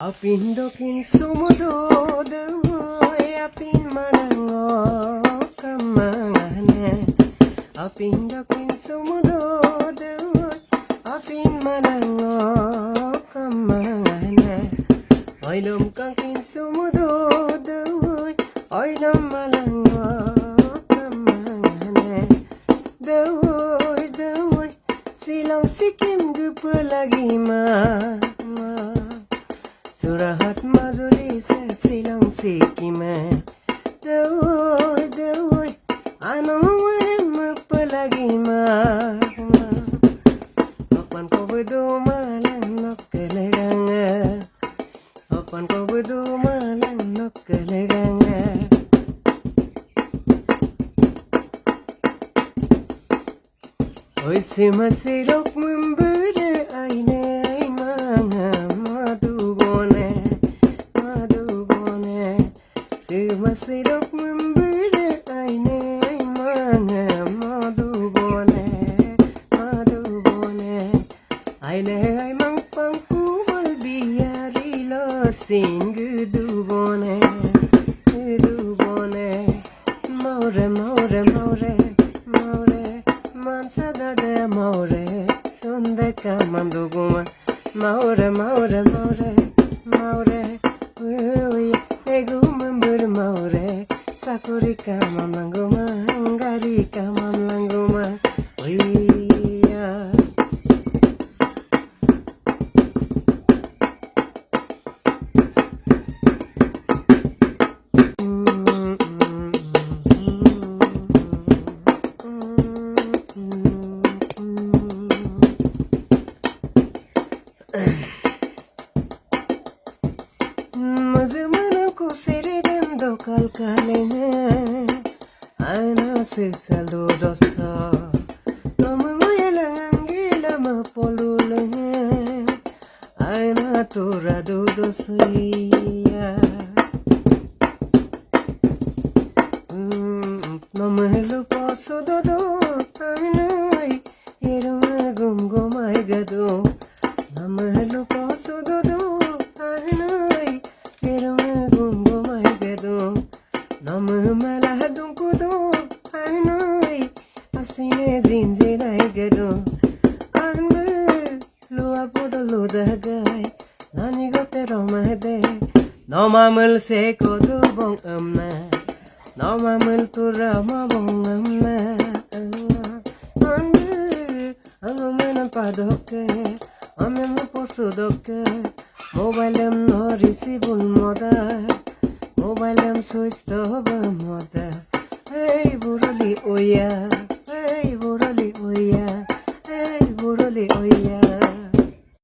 Apindokin sumudodoy apin manangok kamangane Apindokin sumudodoy apin manangok kamangane Oilum kangkin sumudodoy oilum malangok kamangane Doy doy silang sikim gupulagi ma Surahat mazuri se silang sikime Doy doy ano mapalagi ma Opan ko bedu malang nokkeleganga Opan ko bedu malang nokkeleganga Oy si masirok membere aine aimanga Masirok memberi aine aimane madubone aile aimang pangkumal biari lo singudubone maure mansada de maure sonde kamanduguma maure maure sakuri kamam languma ngari kamam languma oya Serendo calcalene Aina se saludosa Nama mayalangila mapolulene Aina tura dudosaya Nama helu poso dodo Ainai iruma gumgumai gado Nama helu poso dodo Ainai iruma gumgumai gado Nama malahadung kudo Ainai asine zinzinai gado Anbe lua podo ludagai Nani gote romade Nomamul se kodo bong amna Nomamul turama bong amna Anbe angomena padoke Amemu posudoke Mobile no receive moda Mobile switch to moda Hey burali oya